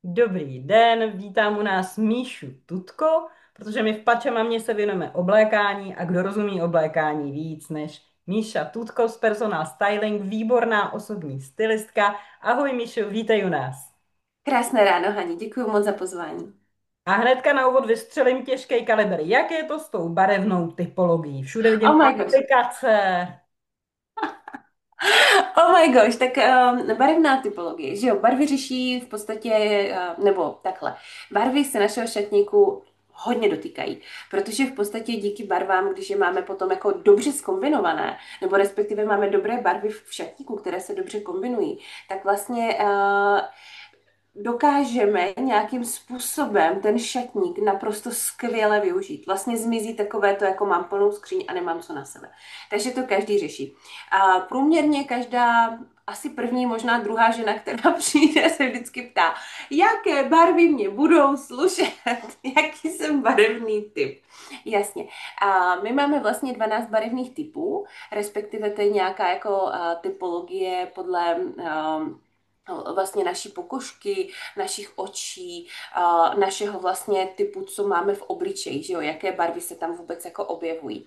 Dobrý den, vítám u nás Míšu Tutko, protože my v Pačemamě se věnujeme oblékání a kdo rozumí oblékání víc než Míša Tutko z Personal Styling, výborná osobní stylistka. Ahoj Míšu, vítej u nás. Krásné ráno, Hani, děkuji moc za pozvání. A hnedka na úvod vystřelím těžký kalibr. Jak je to s tou barevnou typologií? Všude vidím Oh my gosh. aplikace. Oh my gosh, tak barevná typologie, že jo, barvy řeší v podstatě, nebo takhle, barvy se našeho šatníku hodně dotýkají, protože v podstatě díky barvám, když je máme potom jako dobře zkombinované, nebo respektive máme dobré barvy v šatníku, které se dobře kombinují, tak vlastně dokážeme nějakým způsobem ten šatník naprosto skvěle využít. Vlastně zmizí takové to, jako mám plnou skříň a nemám co na sebe. Takže to každý řeší. A průměrně každá asi první, možná druhá žena, která přijde, se vždycky ptá, jaké barvy mě budou slušet, jaký jsem barevný typ. Jasně. A my máme vlastně 12 barevných typů, respektive to je nějaká jako typologie podle vlastně naší pokožky, našich očí, našeho vlastně typu, co máme v obličeji, že jo, jaké barvy se tam vůbec jako objevují.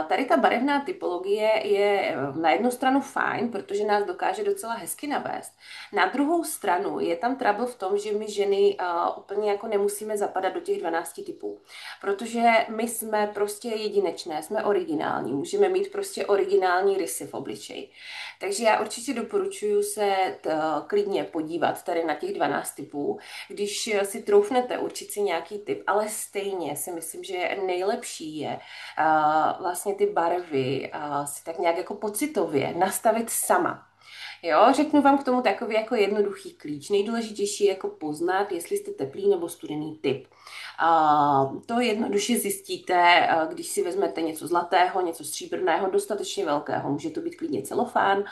Tady ta barevná typologie je na jednu stranu fajn, protože nás dokáže docela hezky navést. Na druhou stranu je tam trouble v tom, že my ženy úplně jako nemusíme zapadat do těch 12 typů, protože my jsme prostě jedinečné, jsme originální, můžeme mít prostě originální rysy v obličeji. Takže já určitě doporučuji se klidně podívat tady na těch 12 typů, když si troufnete určit si nějaký typ, ale stejně si myslím, že nejlepší je vlastně ty barvy si tak nějak jako pocitově nastavit sama. Jo, řeknu vám k tomu takový jako jednoduchý klíč. Nejdůležitější je jako poznat, jestli jste teplý nebo studený typ. To jednoduše zjistíte, když si vezmete něco zlatého, něco stříbrného, dostatečně velkého. Může to být klidně celofán,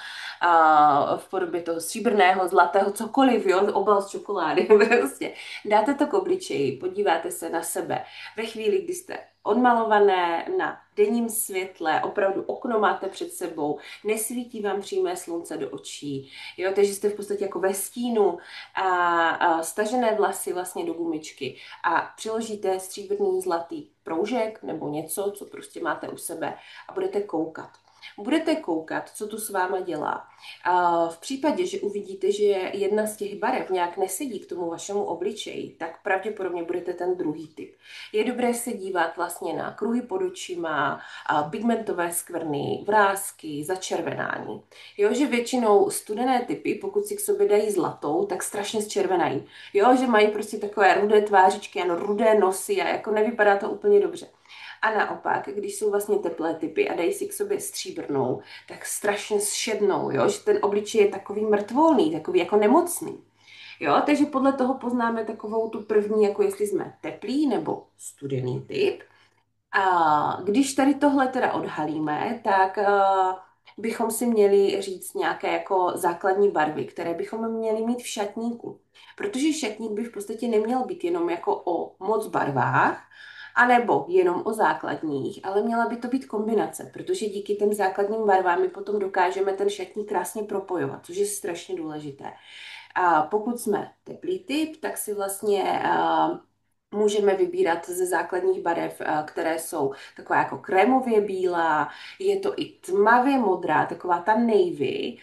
v podobě toho stříbrného, zlatého, cokoliv, jo, obal z čokolády. Prostě. Dáte to k obličeji, podíváte se na sebe. Ve chvíli, kdy jste odmalované na denním světle, opravdu okno máte před sebou, nesvítí vám přímé slunce do očí, jo, takže jste v podstatě jako ve stínu a stažené vlasy vlastně do gumičky a přiložíte stříbrný zlatý proužek nebo něco, co prostě máte u sebe a budete koukat. Budete koukat, co tu s váma dělá. A v případě, že uvidíte, že jedna z těch barev nějak nesedí k tomu vašemu obličeji, tak pravděpodobně budete ten druhý typ. Je dobré se dívat vlastně na kruhy pod očima, pigmentové skvrny, vrásky, začervenání. Jo, že většinou studené typy, pokud si k sobě dají zlatou, tak strašně zčervenají. Jo, že mají prostě takové rudé tvářičky, ano, rudé nosy a jako nevypadá to úplně dobře. A naopak, když jsou vlastně teplé typy a dají si k sobě stříbrnou, tak strašně zšednou, jo? Že ten obličej je takový mrtvolný, takový jako nemocný. Jo? Takže podle toho poznáme takovou tu první, jako jestli jsme teplý nebo studený typ. A když tady tohle teda odhalíme, tak bychom si měli říct nějaké jako základní barvy, které bychom měli mít v šatníku. Protože šatník by v podstatě neměl být jenom jako o moc barvách, anebo jenom o základních, ale měla by to být kombinace, protože díky těm základním barvám my potom dokážeme ten šatník krásně propojovat, což je strašně důležité. A pokud jsme teplý typ, tak si vlastně můžeme vybírat ze základních barev, které jsou taková jako krémově bílá, je to i tmavě modrá, taková ta navy,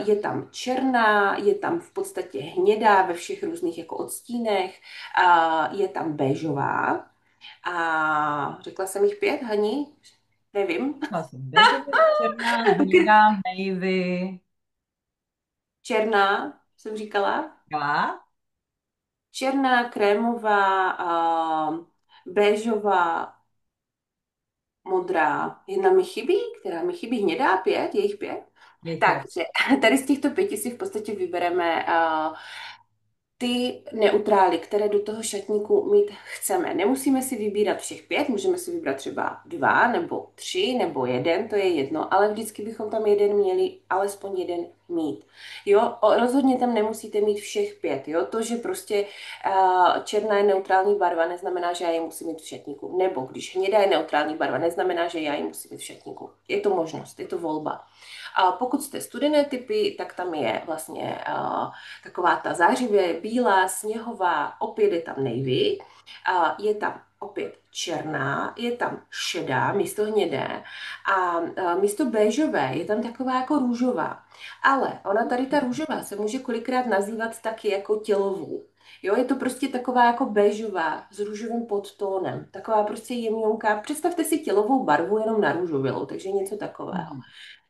je tam černá, je tam v podstatě hnědá ve všech různých jako odstínech, je tam béžová a řekla jsem jich 5, Hani? Nevím. Vlastně bežová, černá, bílá, navy, Černá, jsem říkala. bílá. Černá, krémová, béžová, modrá. Jedna mi chybí, která mi chybí, hnědá, 5, je jich 5. Je pět. Takže tady z těchto 5 si v podstatě vybereme ty neutrály, které do toho šatníku mít chceme. Nemusíme si vybírat všech 5, můžeme si vybrat třeba 2 nebo 3 nebo jeden, to je jedno, ale vždycky bychom tam jeden měli, alespoň jeden mít. Jo, rozhodně tam nemusíte mít všech 5. Jo, to, že prostě černá je neutrální barva, neznamená, že já ji musím mít v šatníku. Nebo když hnědá je neutrální barva, neznamená, že já ji musím mít v šatníku. Je to možnost, je to volba. A pokud jste studené typy, tak tam je vlastně taková ta zářivě bílá, sněhová, opět je tam navy, je tam opět černá, je tam šedá místo hnědé a místo béžové je tam taková jako růžová. Ale ona tady ta růžová se může kolikrát nazývat taky jako tělovou. Jo, je to prostě taková jako béžová s růžovým podtónem. Taková prostě jemňonká. Představte si tělovou barvu jenom na růžovilou, takže něco takového. Mhm.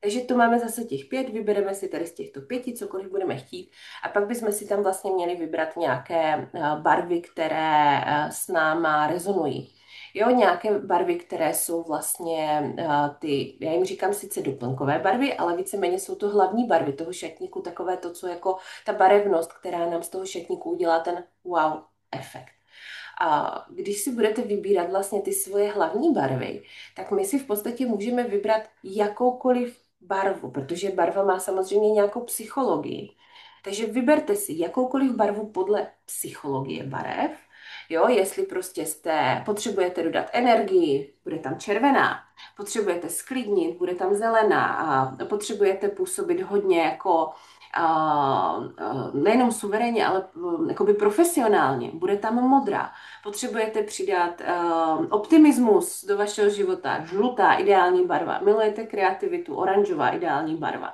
Takže to máme zase těch 5, vybereme si tady z těchto 5, cokoliv budeme chtít. A pak bychom si tam vlastně měli vybrat nějaké barvy, které s náma rezonují. Jo, nějaké barvy, které jsou vlastně ty, já jim říkám sice doplňkové barvy, ale víceméně jsou to hlavní barvy toho šatníku, takové to, co jako ta barevnost, která nám z toho šatníku udělá ten wow efekt. A když si budete vybírat vlastně ty svoje hlavní barvy, tak my si v podstatě můžeme vybrat jakoukoliv barvu, protože barva má samozřejmě nějakou psychologii. Takže vyberte si jakoukoliv barvu podle psychologie barev. Jo, jestli prostě potřebujete dodat energii, bude tam červená, potřebujete sklidnit, bude tam zelená a potřebujete působit hodně jako nejenom suverénně, ale jakoby profesionálně, bude tam modrá. Potřebujete přidat optimismus do vašeho života, žlutá, ideální barva. Milujete kreativitu, oranžová, ideální barva.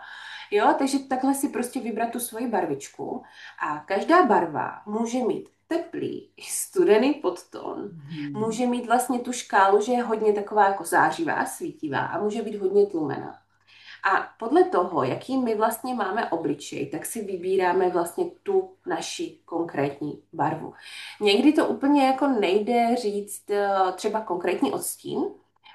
Jo, takže takhle si prostě vybrat tu svoji barvičku a každá barva může mít teplý i studený podtón. Mhm. Může mít vlastně tu škálu, že je hodně taková jako zářivá, svítivá a může být hodně tlumená. A podle toho, jaký my vlastně máme obličej, tak si vybíráme vlastně tu naši konkrétní barvu. Někdy to úplně jako nejde říct třeba konkrétní odstín,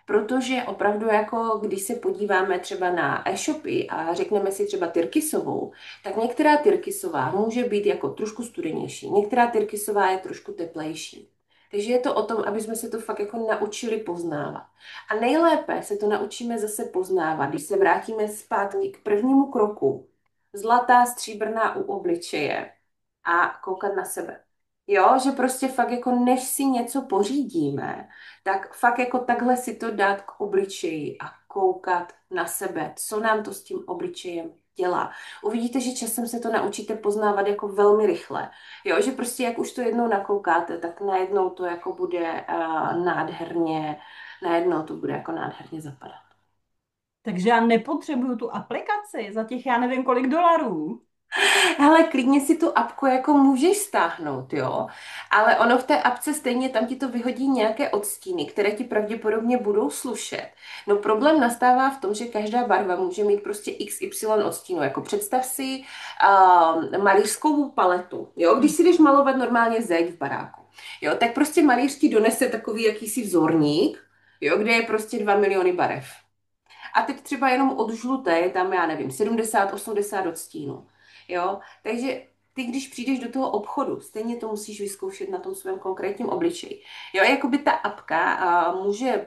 protože opravdu jako když se podíváme třeba na e-shopy a řekneme si třeba tyrkysovou, tak některá tyrkysová může být jako trošku studenější, některá tyrkysová je trošku teplejší. Takže je to o tom, aby jsme se to fakt jako naučili poznávat. A nejlépe se to naučíme zase poznávat, když se vrátíme zpátky k prvnímu kroku. Zlatá stříbrná u obličeje a koukat na sebe. Jo, že prostě fakt jako než si něco pořídíme, tak fakt jako takhle si to dát k obličeji a koukat na sebe, co nám to s tím obličejem dělá. Uvidíte, že časem se to naučíte poznávat jako velmi rychle. Jo, že prostě jak už to jednou nakoukáte, tak najednou to jako bude najednou to bude jako nádherně zapadat. Takže já nepotřebuju tu aplikaci za těch já nevím kolik dolarů. Hele, klidně si tu apku jako můžeš stáhnout, jo, ale ono v té apce stejně tam ti to vyhodí nějaké odstíny, které ti pravděpodobně budou slušet. No problém nastává v tom, že každá barva může mít prostě XY odstínů, jako představ si malířskou paletu, jo, když si jdeš malovat normálně zeď v baráku, jo, tak prostě malíř ti donese takový jakýsi vzorník, jo, kde je prostě 2 miliony barev. A teď třeba jenom od žluté je tam, já nevím, 70, 80 odstínů. Jo? Takže ty, když přijdeš do toho obchodu, stejně to musíš vyzkoušet na tom svém konkrétním obličeji. Jo, jakoby ta apka může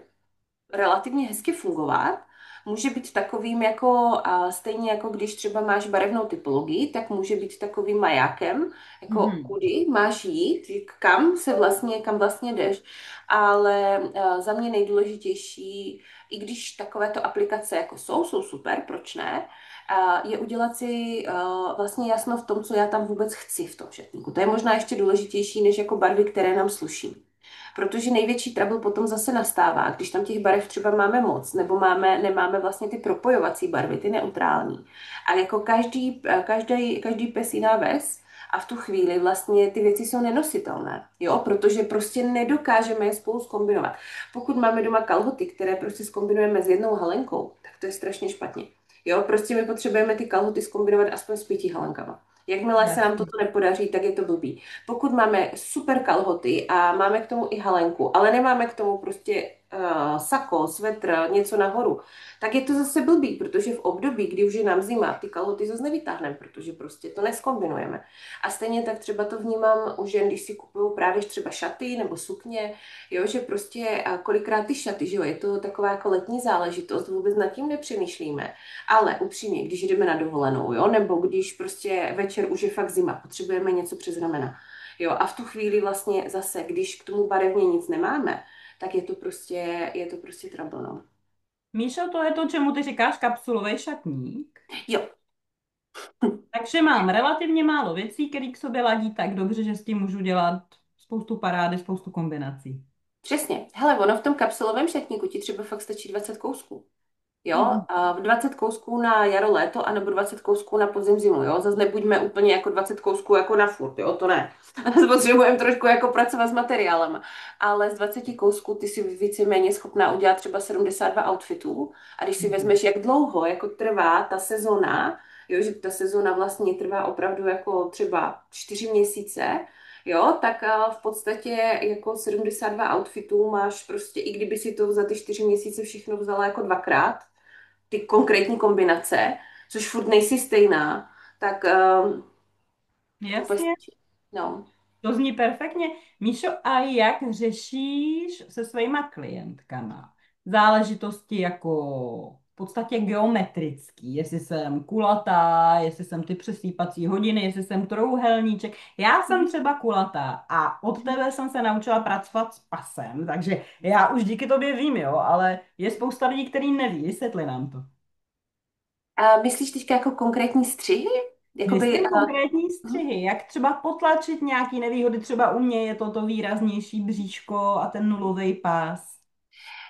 relativně hezky fungovat. Může být takovým jako, stejně jako když třeba máš barevnou typologii, tak může být takovým majákem, jako Mhm. kudy máš jít, kam vlastně jdeš. Ale za mě nejdůležitější, i když takovéto aplikace jako jsou super, proč ne, je udělat si vlastně jasno v tom, co já tam vůbec chci v tom šatníku. To je možná ještě důležitější, než jako barvy, které nám sluší. Protože největší trouble potom zase nastává, když tam těch barev třeba máme moc, nebo nemáme vlastně ty propojovací barvy, ty neutrální. A jako každý pes jiná ves, a v tu chvíli vlastně ty věci jsou nenositelné, jo, protože prostě nedokážeme je spolu zkombinovat. Pokud máme doma kalhoty, které prostě zkombinujeme s jednou halenkou, tak to je strašně špatně. Jo, prostě my potřebujeme ty kalhoty zkombinovat aspoň s 5 halenkama. Jakmile se nám Jasně. toto nepodaří, tak je to blbý. Pokud máme super kalhoty a máme k tomu i halenku, ale nemáme k tomu prostě sako, svetr, něco nahoru, tak je to zase blbý, protože v období, kdy už je nám zima, ty kalhoty zase nevytáhneme, protože prostě to neskombinujeme. A stejně tak třeba to vnímám u žen, když si kupují právě třeba šaty nebo sukně, jo, že prostě a kolikrát ty šaty, že jo, je to taková jako letní záležitost, vůbec nad tím nepřemýšlíme. Ale upřímně, když jdeme na dovolenou, jo, nebo když prostě večer už je fakt zima, potřebujeme něco přes ramena. Jo, a v tu chvíli vlastně zase, když k tomu barevně nic nemáme, tak je to prostě trouble, no. Míšo, to je to, čemu ty říkáš kapsulový šatník. Jo, Takže mám relativně málo věcí, které k sobě ladí tak dobře, že s tím můžu dělat spoustu parády, spoustu kombinací. přesně. Hele, ono v tom kapsulovém šatníku ti třeba fakt stačí 20 kousků. Jo, Mhm. a v 20 kousků na jaro, léto, anebo 20 kousků na podzim, zimu, jo. Zase nebuďme úplně jako 20 kousků jako na furt, jo, to ne. Potřebujeme trošku jako pracovat s materiálem. Ale z 20 kousků ty si víceméně schopná udělat třeba 72 outfitů. A když si Mhm. vezmeš, jak dlouho jako trvá ta sezona, jo, že ta sezona vlastně trvá opravdu jako třeba 4 měsíce, jo, tak v podstatě jako 72 outfitů máš prostě, i kdyby si to za ty 4 měsíce všechno vzala jako dvakrát, ty konkrétní kombinace, což furt nejsi stejná, tak to úplně Jasně, stačí. No. to zní perfektně. Míšo, a jak řešíš se svýma klientkama záležitosti jako v podstatě geometrický, jestli jsem kulatá, jestli jsem ty přesýpací hodiny, jestli jsem trouhelníček. Já jsem třeba kulatá a od tebe jsem se naučila pracovat s pasem, takže já už díky tobě vím, jo, ale je spousta lidí, kteří neví. Vysvětli nám to. A myslíš teďka jako konkrétní střihy? Jakoby, Myslím konkrétní střihy, jak třeba potlačit nějaký nevýhody, třeba u mě je to výraznější bříško a ten nulový pás.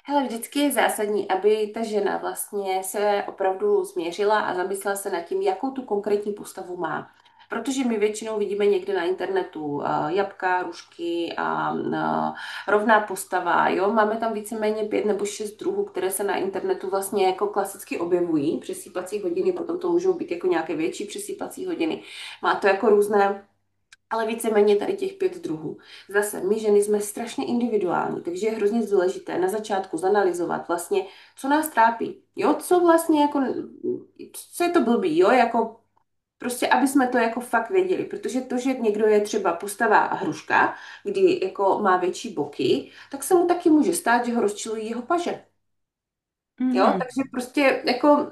hele, vždycky je zásadní, aby ta žena vlastně se opravdu změřila a zamyslela se nad tím, jakou tu konkrétní postavu má. Protože my většinou vidíme někde na internetu jabka, rušky a rovná postava. Jo? Máme tam víceméně 5 nebo 6 druhů, které se na internetu vlastně jako klasicky objevují. Přesýpací hodiny, potom to můžou být jako nějaké větší přesýpací hodiny. Má to jako různé, ale víceméně tady těch 5 druhů. Zase, my ženy jsme strašně individuální, takže je hrozně důležité na začátku zanalizovat vlastně, co nás trápí. Jo, co vlastně jako, co je to blbý, jo, jako prostě, aby jsme to jako fakt věděli, protože to, že někdo je třeba postava hruška, kdy jako má větší boky, tak se mu taky může stát, že ho rozčilují jeho paže. Jo, Mhm. takže prostě jako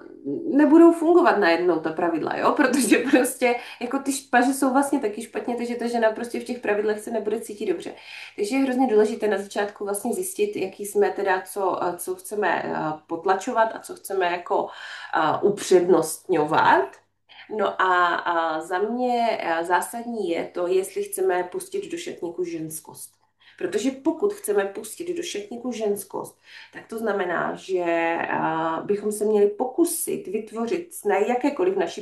nebudou fungovat najednou ta pravidla, jo, protože prostě jako ty paže jsou vlastně taky špatně, takže ta žena prostě v těch pravidlech se nebude cítit dobře. Takže je hrozně důležité na začátku vlastně zjistit, jaký jsme teda, co chceme potlačovat a co chceme jako upřednostňovat. No a za mě zásadní je to, jestli chceme pustit do šatníku ženskost. Protože pokud chceme pustit do šatníku ženskost, tak to znamená, že bychom se měli pokusit vytvořit na jakékoliv naší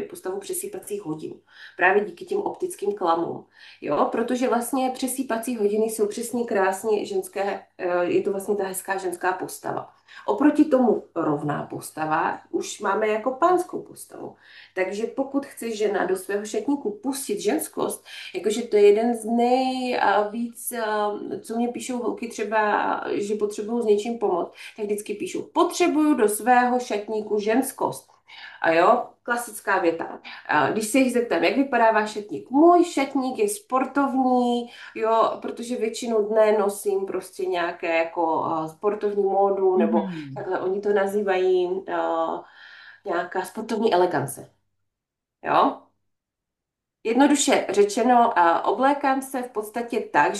postavu přesýpacích hodin. Právě díky těm optickým klamům. Jo? Protože vlastně přesýpací hodiny jsou přesně krásně ženské, je to vlastně ta hezká ženská postava. Oproti tomu rovná postava už máme jako pánskou postavu. Takže pokud chce žena do svého šatníku pustit ženskost, jakože to je jeden z nejvíc, co mě píšou holky třeba, že potřebují s něčím pomoct, tak vždycky píšou, potřebuju do svého šatníku ženskost. A jo, klasická věta. A když se jich zeptám, jak vypadá váš šatník? Můj šatník je sportovní, jo, protože většinu dne nosím prostě nějaké jako sportovní módu, nebo Mhm. takhle oni to nazývají nějaká sportovní elegance. Jo? Jednoduše řečeno, oblékám se v podstatě tak,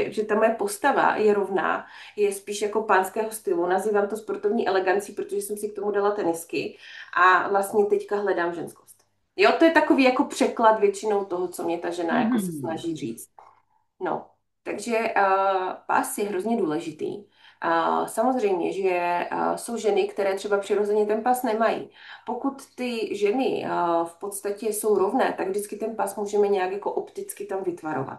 že ta moje postava je rovná, je spíš jako pánského stylu. Nazývám to sportovní elegancí, protože jsem si k tomu dala tenisky a vlastně teďka hledám ženskost. Jo, to je takový jako překlad většinou toho, co mě ta žena jako se Mhm. snaží říct. No, takže pás je hrozně důležitý. Samozřejmě, že jsou ženy, které třeba přirozeně ten pás nemají. Pokud ty ženy v podstatě jsou rovné, tak vždycky ten pás můžeme nějak jako opticky tam vytvarovat.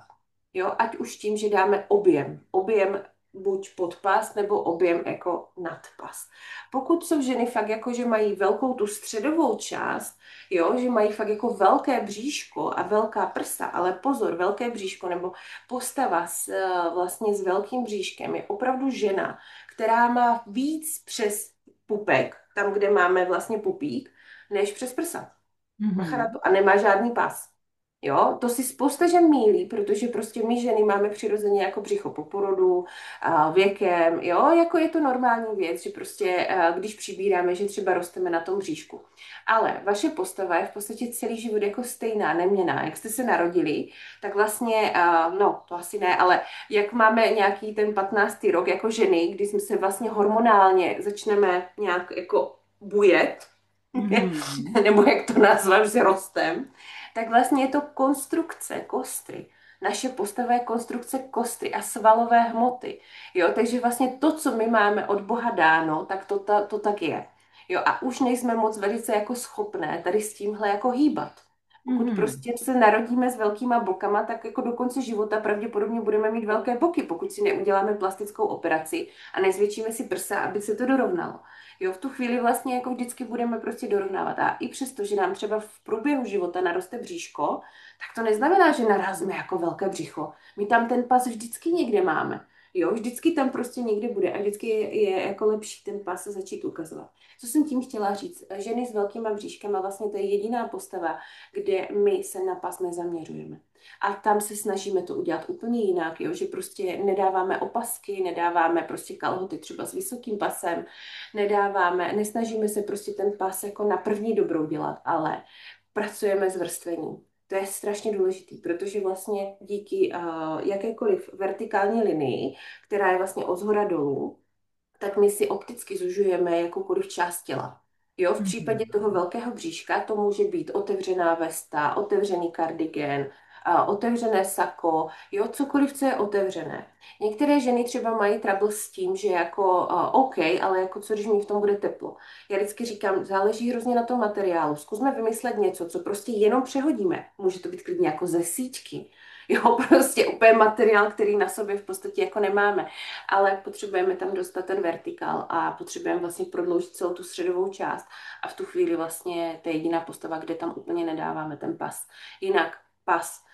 Jo, ať už tím, že dáme objem. Objem buď podpas nebo objem jako nadpas. Pokud jsou ženy fakt jako, že mají velkou tu středovou část, jo, že mají fakt jako velké bříško a velká prsa, ale pozor, velké bříško nebo postava vlastně s velkým bříškem je opravdu žena, která má víc přes pupek, tam, kde máme vlastně pupík, než přes prsa. Bacha na Mhm. to. A nemá žádný pas. Jo, to si spousta žen mýlí, protože prostě my ženy máme přirozeně jako břicho po porodu, a věkem, jo, jako je to normální věc, že prostě když přibíráme, že třeba rosteme na tom bříšku. Ale vaše postava je v podstatě celý život jako stejná, neměnná. Jak jste se narodili, tak vlastně, no to asi ne, ale jak máme nějaký ten 15. rok jako ženy, kdy jsme se vlastně hormonálně začneme nějak jako bujet, Mhm. nebo jak to nazvat, že rostem, tak vlastně je to konstrukce kostry. Naše postava je konstrukce kostry a svalové hmoty. Jo, takže vlastně to, co my máme od Boha dáno, tak to tak je. Jo, a už nejsme moc velice jako schopné tady s tímhle jako hýbat. Pokud Mhm. prostě se narodíme s velkýma bokama, tak jako do konce života pravděpodobně budeme mít velké boky, pokud si neuděláme plastickou operaci a nezvětšíme si prsa, aby se to dorovnalo. Jo, v tu chvíli vlastně jako vždycky budeme prostě dorovnávat. A i přesto, že nám třeba v průběhu života naroste bříško, tak to neznamená, že narazíme jako velké břicho. My tam ten pas vždycky někde máme. Jo, vždycky tam prostě někde bude a vždycky je jako lepší ten pas začít ukazovat. Co jsem tím chtěla říct? Ženy s velkýma bříškama, vlastně to je jediná postava, kde my se na pas nezaměřujeme. A tam se snažíme to udělat úplně jinak, jo? Že prostě nedáváme opasky, nedáváme prostě kalhoty třeba s vysokým pasem, nesnažíme se prostě ten pas jako na první dobrou dělat, ale pracujeme s vrstvením. To je strašně důležitý, protože vlastně díky jakékoliv vertikální linii, která je vlastně od zhora dolů, tak my si opticky zužujeme jakoukoliv část těla. Jo, v případě Mhm. toho velkého bříška to může být otevřená vesta, otevřený kardigan, otevřené sako, jo, cokoliv, co je otevřené. Některé ženy třeba mají trouble s tím, že jako OK, ale jako co, když mi v tom bude teplo. Já vždycky říkám, záleží hrozně na tom materiálu. Zkusme vymyslet něco, co prostě jenom přehodíme. Může to být klidně jako ze síťky. Jo, prostě úplně materiál, který na sobě v podstatě jako nemáme, ale potřebujeme tam dostat ten vertikál a potřebujeme vlastně prodloužit celou tu středovou část a v tu chvíli vlastně to je jediná postava, kde tam úplně nedáváme ten pas. Jinak pas.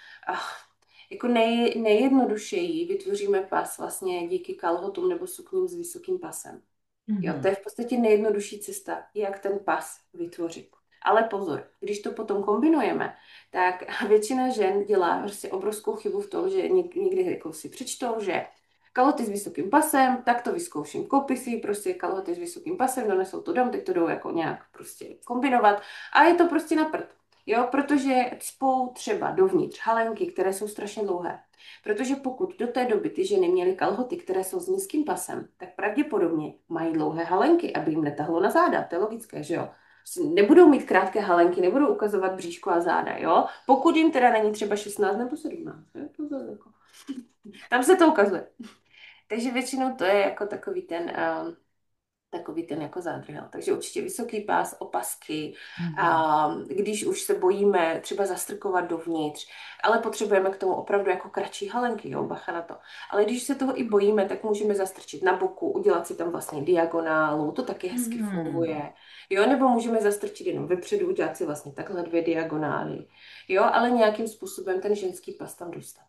Jako nejjednodušeji vytvoříme pas vlastně díky kalhotům nebo sukním s vysokým pasem. Jo, to Mhm. je v podstatě nejjednodušší cesta, jak ten pas vytvořit. Ale pozor, když to potom kombinujeme, tak většina žen dělá prostě obrovskou chybu v tom, že někdy jako si přečtou, že kalhoty s vysokým pasem, tak to vyzkouším. Koupí si prostě kalhoty s vysokým pasem, donesou to dom, teď to jdou jako nějak prostě kombinovat a je to prostě na prd. Jo, protože cpou třeba dovnitř halenky, které jsou strašně dlouhé. Protože pokud do té doby ty ženy měly kalhoty, které jsou s nízkým pasem, tak pravděpodobně mají dlouhé halenky, aby jim netahlo na záda. To je logické, že jo? Prostě nebudou mít krátké halenky, nebudou ukazovat bříško a záda, jo? Pokud jim teda není třeba 16 nebo 17. Jo? To zase jako... Tam se to ukazuje. Takže většinou to je jako takový ten jako zádrhel. Takže určitě vysoký pás, opasky, Mhm. a když už se bojíme třeba zastrkovat dovnitř, ale potřebujeme k tomu opravdu jako kratší halenky, jo, bacha na to. Ale když se toho i bojíme, tak můžeme zastrčit na boku, udělat si tam vlastně diagonálu, to taky hezky Mhm. funguje. Jo, nebo můžeme zastrčit jenom vepředu, udělat si vlastně takhle dvě diagonály. Jo, ale nějakým způsobem ten ženský pas tam dostat.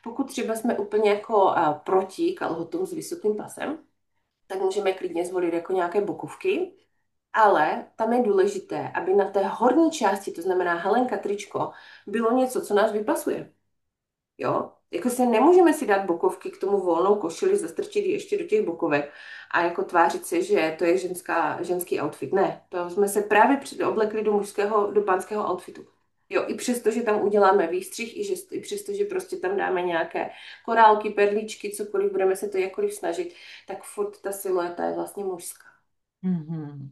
Pokud třeba jsme úplně jako proti kalhotům s vysokým pasem, tak můžeme klidně zvolit jako nějaké bokovky, ale tam je důležité, aby na té horní části, to znamená halenka, tričko, bylo něco, co nás vypasuje. Jo? Jako si nemůžeme si dát bokovky k tomu volnou košili, zastrčit ji ještě do těch bokovek a jako tvářit si, že to je ženský outfit. Ne, to jsme se právě oblekli do do pánského outfitu. Jo, i přesto, že tam uděláme výstřih, i přesto, že prostě tam dáme nějaké korálky, perličky, cokoliv, budeme se to jakkoliv snažit, tak furt ta silueta je vlastně mužská. Mhm.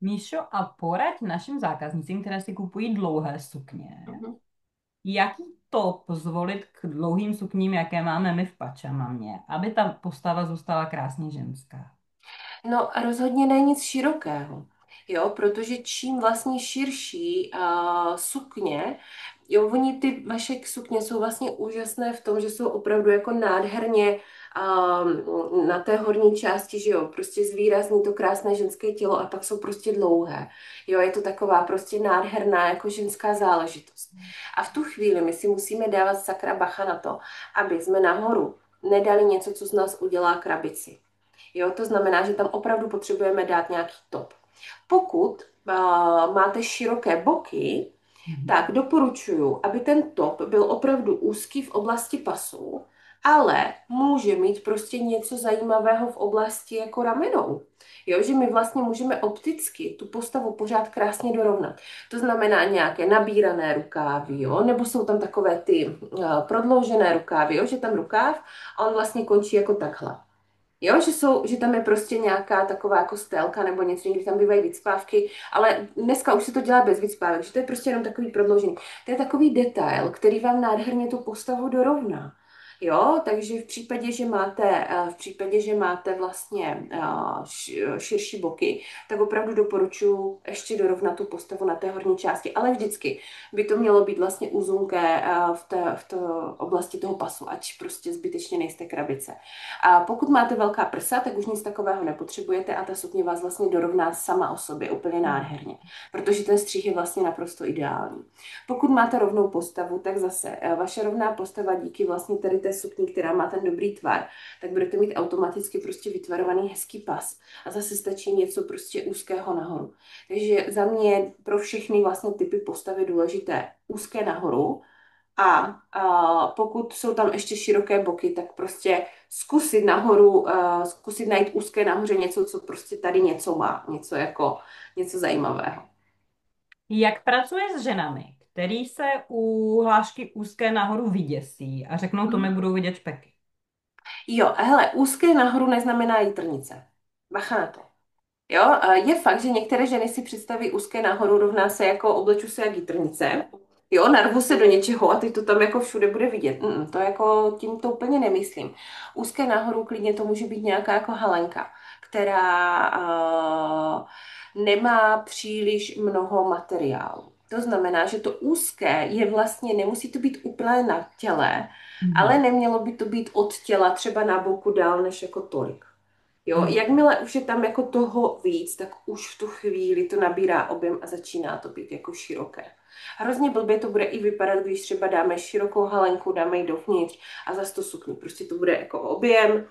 Míšo, a poraď našim zákaznicím, které si kupují dlouhé sukně, Mhm. jaký top zvolit k dlouhým sukním, jaké máme my v pačamamě, aby ta postava zůstala krásně ženská. No a rozhodně není nic širokého. Jo, protože čím vlastně širší sukně, jo, oni ty vaše sukně jsou vlastně úžasné v tom, že jsou opravdu jako nádherně na té horní části, že jo, prostě zvýrazní to krásné ženské tělo a pak jsou prostě dlouhé. Jo, je to taková prostě nádherná jako ženská záležitost. A v tu chvíli my si musíme dávat sakra bacha na to, aby jsme nahoru nedali něco, co z nás udělá krabici. Jo, to znamená, že tam opravdu potřebujeme dát nějaký top. Pokud máte široké boky, Mhm. tak doporučuji, aby ten top byl opravdu úzký v oblasti pasu, ale může mít prostě něco zajímavého v oblasti jako ramenou. Jo, že my vlastně můžeme opticky tu postavu pořád krásně dorovnat. To znamená nějaké nabírané rukávy, jo, nebo jsou tam takové ty prodloužené rukávy, jo, že tam rukáv a on vlastně končí jako takhle. Jo, že tam je prostě nějaká taková jako stélka nebo něco, někdy tam bývají vycpávky, ale dneska už se to dělá bez vycpávek, že to je prostě jenom takový prodloužený. To je takový detail, který vám nádherně tu postavu dorovná. Jo, takže v případě, že máte vlastně širší boky, tak opravdu doporučuji ještě dorovnat tu postavu na té horní části, ale vždycky by to mělo být vlastně uzunké v té oblasti toho pasu, ať prostě zbytečně nejste krabice. A pokud máte velká prsa, tak už nic takového nepotřebujete a ta sukně vás vlastně dorovná sama o sobě úplně nádherně, protože ten střih je vlastně naprosto ideální. Pokud máte rovnou postavu, tak zase vaše rovná postava díky vlastně tady té sukni, která má ten dobrý tvar, tak budete mít automaticky prostě vytvarovaný hezký pas a zase stačí něco prostě úzkého nahoru. Takže za mě je pro všechny vlastně typy postavy důležité úzké nahoru, a pokud jsou tam ještě široké boky, tak prostě zkusit nahoru, zkusit najít úzké nahoře něco, co prostě tady něco má, něco zajímavého. Jak pracuje s ženami, který se u hlášky úzké nahoru vyděsí a řeknou, to mi Mhm. budou vidět špeky? Jo, hele, úzké nahoru neznamená jitrnice. Bacha na to. Jo, je fakt, že některé ženy si představí úzké nahoru rovná se jako obleču se jak jitrnice. Jo, narvu se do něčeho a teď to tam jako všude bude vidět. To jako tím to úplně nemyslím. Úzké nahoru klidně to může být nějaká jako halenka, která nemá příliš mnoho materiálu. To znamená, že to úzké je vlastně, nemusí to být úplně na těle, ale Mhm. nemělo by to být od těla třeba na boku dál než jako tolik. Jo, Mhm. jakmile už je tam jako toho víc, tak už v tu chvíli to nabírá objem a začíná to být jako široké. Hrozně blbě to bude i vypadat, když třeba dáme širokou halenku, dáme ji dovnitř a zase to sukni. Prostě to bude jako objem,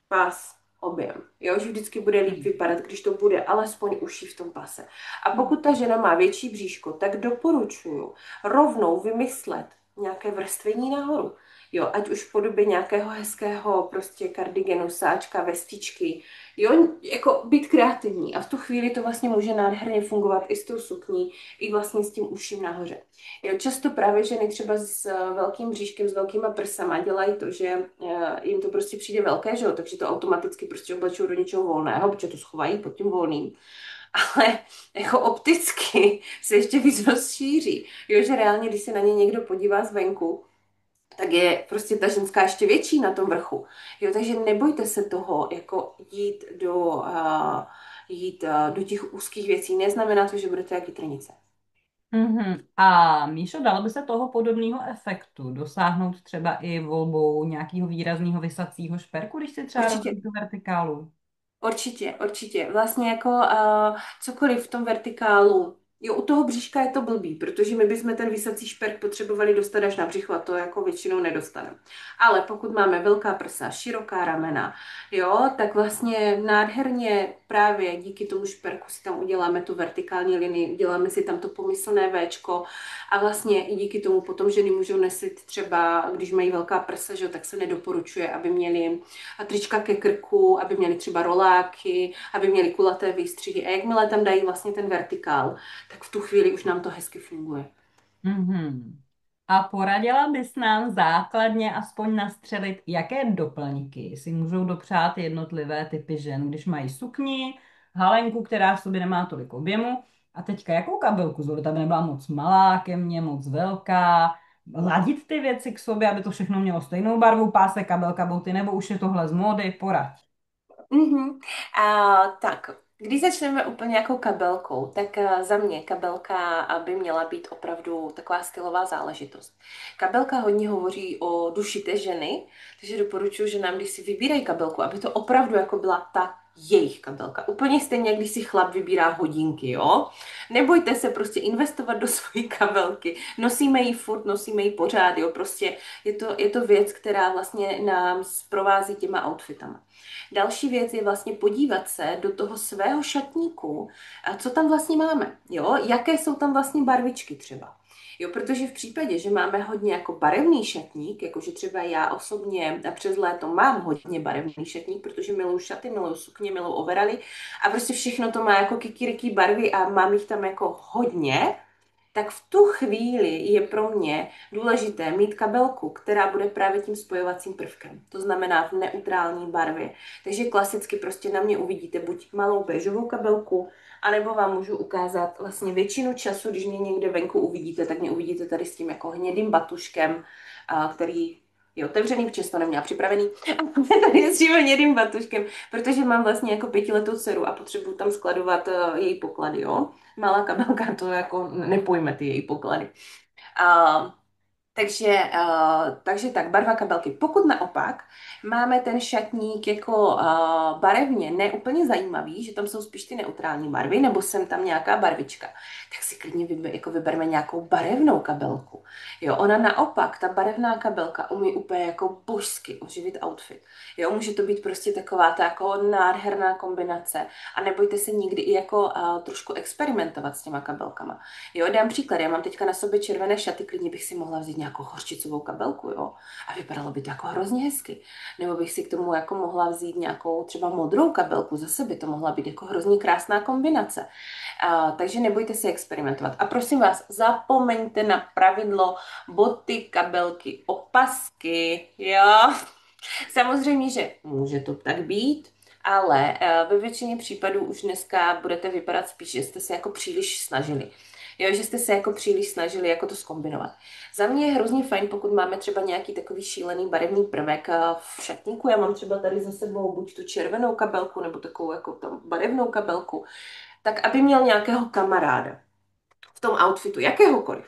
pás, objem. Jo, že vždycky bude líp vypadat, když to bude alespoň uší v tom pase. A pokud ta žena má větší bříško, tak doporučuju rovnou vymyslet nějaké vrstvení nahoru. Jo, ať už v podobě nějakého hezkého prostě kardigenu, sáčka, vestičky. Jo, jako být kreativní. A v tu chvíli to vlastně může nádherně fungovat i s tou sukní, i vlastně s tím uším nahoře. Jo, často právě ženy třeba s velkým bříškem, s velkýma prsama dělají to, že jim to prostě přijde velké, že jo, takže to automaticky prostě oblečou do něčeho volného, protože to schovají pod tím volným. Ale jako opticky se ještě víc rozšíří. Jo, že reálně, když se na ně někdo podívá zvenku, tak je prostě ta ženská ještě větší na tom vrchu. Jo, takže nebojte se toho, jako jít do těch úzkých věcí. Neznamená to, že budete jak jitrnice. Mhm. A Míšo, dalo by se toho podobného efektu dosáhnout třeba i volbou nějakého výrazného vysacího šperku, když si třeba Určitě. rozbiju tu vertikálu? Určitě, určitě. Vlastně jako cokoliv v tom vertikálu. Jo, u toho bříška je to blbý, protože my bychom ten vysací šperk potřebovali dostat až na břicho a to jako většinou nedostaneme. Ale pokud máme velká prsa, široká ramena, jo, tak vlastně nádherně právě díky tomu šperku si tam uděláme tu vertikální linii, uděláme si tam to pomyslné Včko a vlastně i díky tomu potom ženy můžou nesit třeba, když mají velká prsa, že jo, tak se nedoporučuje, aby měli trička ke krku, aby měli třeba roláky, aby měli kulaté výstřihy. A jakmile tam dají vlastně ten vertikál, tak v tu chvíli už nám to hezky funguje. Mhm. A poradila bys nám základně aspoň nastřelit, jaké doplňky si můžou dopřát jednotlivé typy žen, když mají sukni, halenku, která v sobě nemá tolik objemu, a teďka jakou kabelku zvolit, aby nebyla moc malá ke mně, moc velká, ladit ty věci k sobě, aby to všechno mělo stejnou barvu, pásek, kabelka, boty, nebo už je tohle z módy, poraď. Mhm. Tak. Když začneme úplně jako kabelkou, tak za mě kabelka by měla být opravdu taková stylová záležitost. Kabelka hodně hovoří o duši té ženy, takže doporučuji, že nám, když si vybírají kabelku, aby to opravdu jako byla ta jejich kabelka. Úplně stejně, jak když si chlap vybírá hodinky, jo? Nebojte se prostě investovat do své kabelky. Nosíme ji furt, nosíme ji pořád, jo? Prostě je to věc, která vlastně nám provází těma outfitama. Další věc je vlastně podívat se do toho svého šatníku, a co tam vlastně máme, jo, jaké jsou tam vlastně barvičky třeba. Jo, protože v případě, že máme hodně jako barevný šatník, jakože třeba já osobně a přes léto mám hodně barevný šatník, protože miluju šaty, miluju sukně, miluju overally a prostě všechno to má jako kikiriký barvy a mám jich tam jako hodně, tak v tu chvíli je pro mě důležité mít kabelku, která bude právě tím spojovacím prvkem. To znamená v neutrální barvě. Takže klasicky prostě na mě uvidíte buď malou béžovou kabelku, anebo vám můžu ukázat vlastně většinu času, když mě někde venku uvidíte, tak mě uvidíte tady s tím jako hnědým batuškem, který je otevřený, protože to neměla připravený. Tady s tím hnědým batuškem, protože mám vlastně jako 5letou dceru a potřebuju tam skladovat její poklady, jo. Malá kabelka, to jako nepojme ty její poklady. A, takže tak, barva kabelky. Pokud naopak máme ten šatník jako barevně neúplně zajímavý, že tam jsou spíš ty neutrální barvy, nebo sem tam nějaká barvička, tak si klidně jako vybereme nějakou barevnou kabelku. Jo, ona naopak, ta barevná kabelka umí úplně jako božsky oživit outfit. Jo, může to být prostě taková ta jako nádherná kombinace. A nebojte se nikdy i jako trošku experimentovat s těma kabelkama. Jo, dám příklad, já mám teďka na sobě červené šaty, klidně bych si mohla vzít nějakou hořčicovou kabelku, jo, a vypadalo by to jako hrozně hezky. Nebo bych si k tomu jako mohla vzít nějakou třeba modrou kabelku, zase by to mohla být jako hrozně krásná kombinace. Takže nebojte se experimentovat. A prosím vás, zapomeňte na pravidlo boty, kabelky, opasky, jo. Samozřejmě, že může to tak být, ale ve většině případů už dneska budete vypadat spíš, že jste se jako příliš snažili. Jo, že jste se jako příliš snažili jako to zkombinovat. Za mě je hrozně fajn, pokud máme třeba nějaký takový šílený barevný prvek v šatníku. Já mám třeba tady za sebou buď tu červenou kabelku, nebo takovou jako tam barevnou kabelku, tak aby měl nějakého kamaráda v tom outfitu, jakéhokoliv.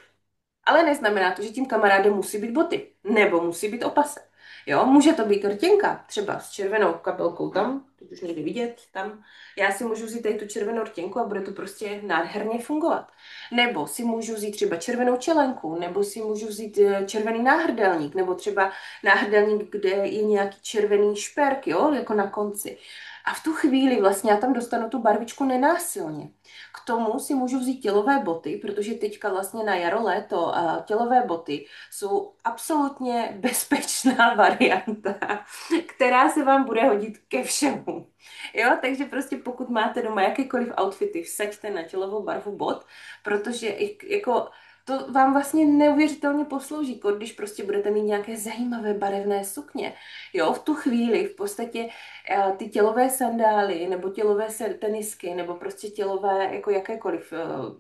Ale neznamená to, že tím kamarádem musí být boty, nebo musí být opasek. Jo, může to být rtěnka, třeba s červenou kabelkou tam, teď už někdy vidět, tam. Já si můžu vzít tady tu červenou rtěnku a bude to prostě nádherně fungovat. Nebo si můžu vzít třeba červenou čelenku, nebo si můžu vzít červený náhrdelník, nebo třeba náhrdelník, kde je nějaký červený šperk, jo, jako na konci. A v tu chvíli vlastně já tam dostanu tu barvičku nenásilně. K tomu si můžu vzít tělové boty, protože teďka vlastně na jaro, léto tělové boty jsou absolutně bezpečná varianta, která se vám bude hodit ke všemu. Jo, takže prostě pokud máte doma jakékoliv outfity, vsaďte na tělovou barvu bot, protože jako to vám vlastně neuvěřitelně poslouží, když prostě budete mít nějaké zajímavé barevné sukně. Jo, v tu chvíli v podstatě ty tělové sandály nebo tělové tenisky nebo prostě tělové jako jakékoliv,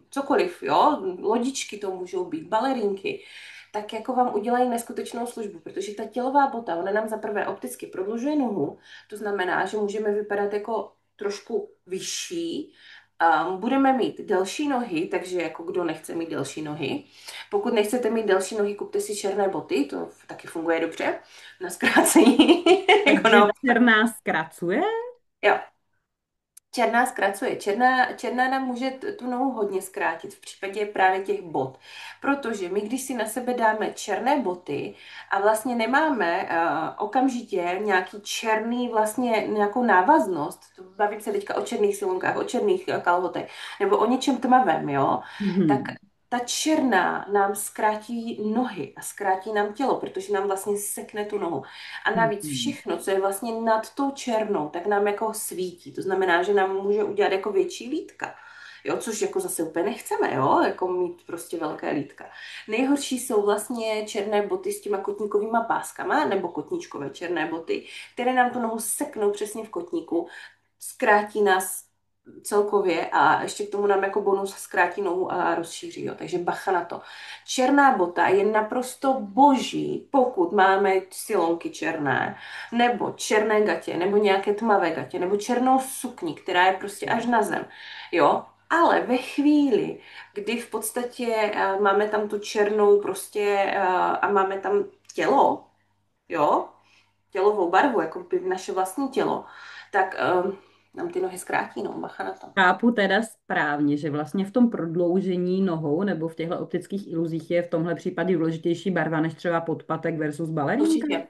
cokoliv, jo, lodičky to můžou být, balerinky, tak jako vám udělají neskutečnou službu, protože ta tělová bota, ona nám zaprvé opticky prodlužuje nohu, to znamená, že můžeme vypadat jako trošku vyšší, budeme mít delší nohy, takže jako kdo nechce mít delší nohy. Pokud nechcete mít delší nohy, kupte si černé boty, to taky funguje dobře na zkrácení. Jako Takže černá zkracuje? jo, černá zkracuje. Černá nám může tu nohu hodně zkrátit v případě právě těch bot. Protože my, když si na sebe dáme černé boty a vlastně nemáme okamžitě nějaký černý, vlastně nějakou návaznost, bavit se teďka o černých silonkách, o černých kalhotech, nebo o něčem tmavém, jo, tak Mhm. ta černá nám zkrátí nohy a zkrátí nám tělo, protože nám vlastně sekne tu nohu. A navíc Mhm. všechno, co je vlastně nad tou černou, tak nám jako svítí. To znamená, že nám může udělat jako větší lítka. Jo, což jako zase úplně nechceme, jo, jako mít prostě velké lítka. Nejhorší jsou vlastně černé boty s těma kotníkovýma páskama, nebo kotníčkové černé boty, které nám tu nohu seknou přesně v kotníku, zkrátí nás celkově a ještě k tomu nám jako bonus zkrátí nohu a rozšíří, jo. Takže bacha na to. Černá bota je naprosto boží, pokud máme silonky černé, nebo černé gatě, nebo nějaké tmavé gatě, nebo černou sukni, která je prostě až na zem, jo. Ale ve chvíli, kdy v podstatě máme tam tu černou prostě a máme tam tělo, jo, tělovou barvu, jako by naše vlastní tělo, tak nám ty nohy zkrátí, no, bacha na to. Chápu teda správně, že vlastně v tom prodloužení nohou nebo v těchto optických iluzích je v tomhle případě důležitější barva než třeba podpatek versus balerínka? Určitě.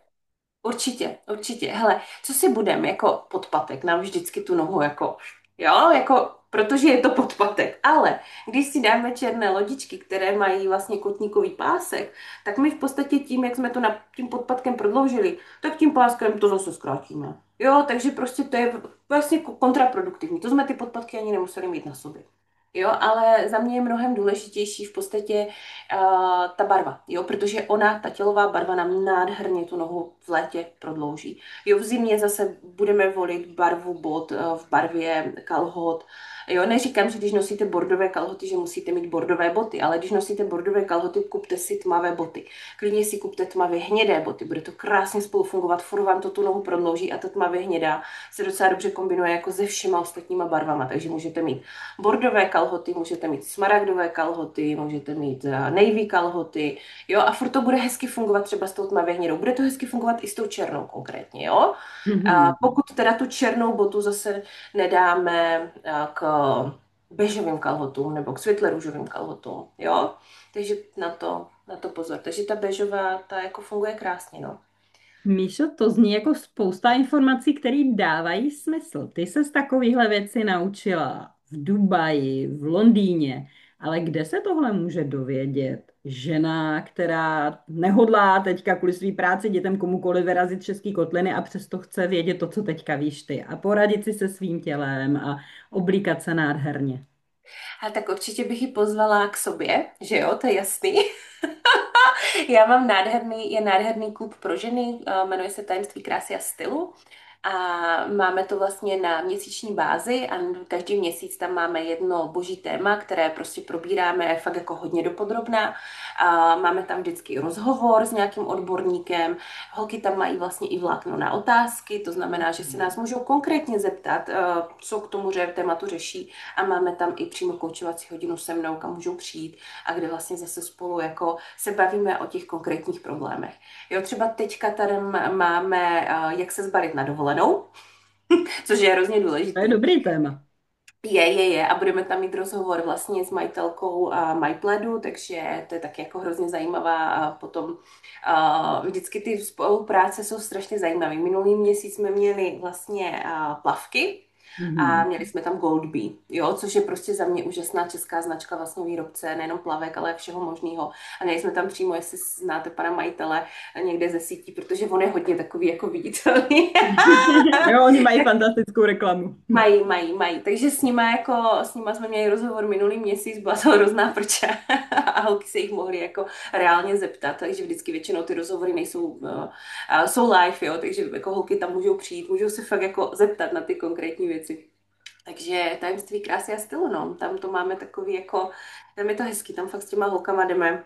Určitě, určitě. Hele, co si budem, jako podpatek, nám vždycky tu nohu jako, jo, jako, protože je to podpatek, ale když si dáme černé lodičky, které mají vlastně kotníkový pásek, tak my v podstatě tím, jak jsme to nad tím podpatkem prodloužili, tak tím páskem to zase zkrátíme. Jo, takže prostě to je vlastně kontraproduktivní. To jsme ty podpatky ani nemuseli mít na sobě. Jo, ale za mě je mnohem důležitější v podstatě ta barva, jo, protože ona, ta tělová barva nám nádherně tu nohu v létě prodlouží. Jo, v zimě zase budeme volit barvu bot v barvě kalhot. Jo, neříkám, že když nosíte bordové kalhoty, že musíte mít bordové boty, ale když nosíte bordové kalhoty, kupte si tmavé boty. Klidně si kupte tmavě hnědé boty, bude to krásně spolu fungovat, furt vám to tu nohu prodlouží a ta tmavě hnědá se docela dobře kombinuje jako se všema ostatníma barvama, takže můžete mít bordové kalhoty, můžete mít smaragdové kalhoty, můžete mít navy kalhoty, jo, a furt to bude hezky fungovat třeba s tou tmavě hnědou. Bude to hezky fungovat i s tou černou konkrétně, jo. A Mhm. pokud teda tu černou botu zase nedáme k bežovým kalhotům nebo k světle růžovým kalhotům, jo. Takže na to pozor. Takže ta bežová, ta jako funguje krásně, no. Míšo, to zní jako spousta informací, které dávají smysl. Ty se z takovýchhle věci naučila v Dubaji, v Londýně, ale kde se tohle může dovědět? Žena, která nehodlá teďka kvůli své práci dětem komukoliv vyrazit český kotliny a přesto chce vědět to, co teďka víš ty a poradit si se svým tělem a oblíkat se nádherně. A tak určitě bych ji pozvala k sobě, že jo, to je jasný. Já mám nádherný klub pro ženy, jmenuje se Tajemství krásy a stylu. A máme to vlastně na měsíční bázi a každý měsíc tam máme jedno boží téma, které prostě probíráme fakt jako hodně dopodrobná. A máme tam vždycky rozhovor s nějakým odborníkem. Holky tam mají vlastně i vlákno na otázky, to znamená, že si nás můžou konkrétně zeptat, co k tomu tématu řeší. A máme tam i přímo koučovací hodinu se mnou, kam můžou přijít a kde vlastně zase spolu jako se bavíme o těch konkrétních problémech. Jo, třeba teďka tady máme, jak se zbalit na dovolenou, což je hrozně To je důležitý. dobrý téma. Je. A budeme tam mít rozhovor vlastně s majitelkou MyPledu, takže to je taky jako hrozně zajímavá. A potom vždycky ty spolupráce jsou strašně zajímavé. Minulý měsíc jsme měli vlastně plavky, a Mhm. měli jsme tam Goldbee, jo, což je prostě za mě úžasná česká značka, vlastně výrobce, nejenom plavek, ale všeho možného. A měli jsme tam přímo, jestli znáte pana majitele, někde ze sítí, protože on je hodně takový jako viditelný. Jo, oni mají fantastickou reklamu. Mají. Takže s nima jsme měli rozhovor minulý měsíc, byla to hrozná prča a holky se jich mohly jako reálně zeptat, takže vždycky většinou ty rozhovory nejsou, jsou live, jo, takže jako holky tam můžou přijít, můžou se fakt jako zeptat na ty konkrétní věci. Takže tajemství krásy a stylu, no, tam to máme takový jako, tam je to hezký, tam fakt s těma holkama jdeme.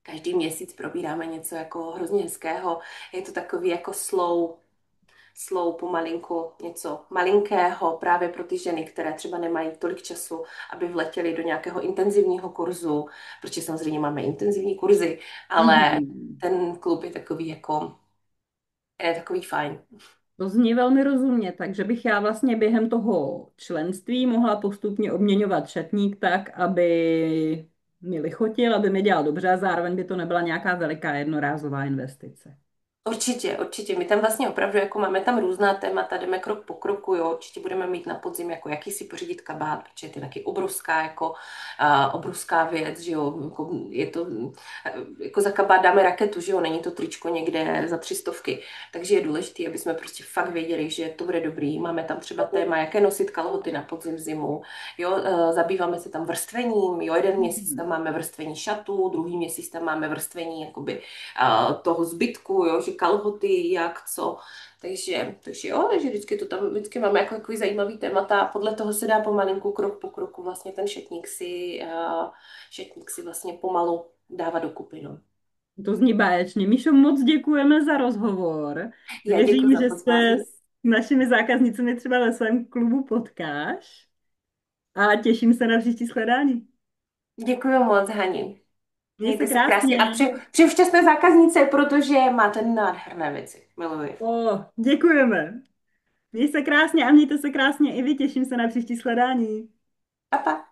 Každý měsíc probíráme něco jako hrozně hezkého. Je to takový jako slow pomalinku, něco malinkého právě pro ty ženy, které třeba nemají tolik času, aby vletěly do nějakého intenzivního kurzu, protože samozřejmě máme intenzivní kurzy, ale Mhm. ten klub je takový fajn. To zní velmi rozumně, takže bych já vlastně během toho členství mohla postupně obměňovat šatník tak, aby mi lichotil, aby mi dělal dobře a zároveň by to nebyla nějaká veliká jednorázová investice. Určitě. My tam vlastně opravdu jako máme tam různá témata, jdeme krok po kroku, jo. Určitě budeme mít na podzim jako jaký si pořídit kabát, protože to je taky obrovská věc, že jo. Je to, jako za kabát dáme raketu, že jo, není to tričko někde za 300. Takže je důležité, aby jsme prostě fakt věděli, že to bude dobrý. Máme tam třeba téma, jaké nosit kalhoty na podzim, zimu, jo. Zabýváme se tam vrstvením, jo. Jeden měsíc tam Mhm. máme vrstvení šatů, druhý měsíc tam máme vrstvení jakoby toho zbytku, jo, že další kalhoty, jak co. Takže jo, takže vždycky to tam, vždycky máme jako takový zajímavý témata a podle toho se dá pomalinku, krok po kroku vlastně ten šatník si vlastně pomalu dává dokupy, no. To zní báječně. Míšo, moc děkujeme za rozhovor. Já děkuji Věřím, za že se pozvání. s našimi zákaznicemi třeba ve svém klubu potkáš a těším se na příští shledání. Děkuji moc, Hani. Měj se Mějte se krásně a krásně. přeju šťastné zákaznice, protože máte nádherné věci. Miluji. Děkujeme. Měj se krásně a mějte se krásně i vy. Těším se na příští shledání. Pa, pa.